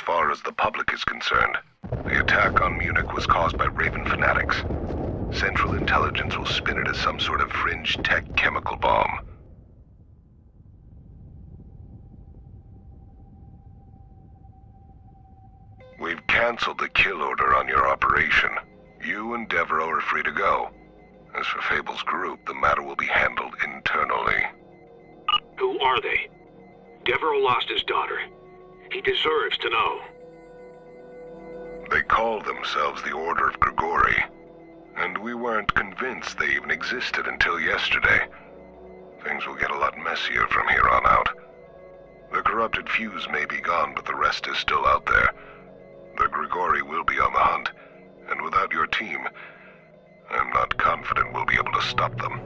far as the public is concerned. The attack on Munich was caused by Raven fanatics. Central Intelligence will spin it as some sort of fringe tech chemical bomb. We've canceled the kill order on your operation. You and Devereaux are free to go. As for Fable's group, the matter will be handled internally. Who are they? Devereaux lost his daughter. He deserves to know. They call themselves the Order of Grigori, and we weren't convinced they even existed until yesterday. Things will get a lot messier from here on out. The corrupted fuse may be gone, but the rest is still out there. The Grigori will be on the hunt, and without your team, I'm not confident we'll be able to stop them.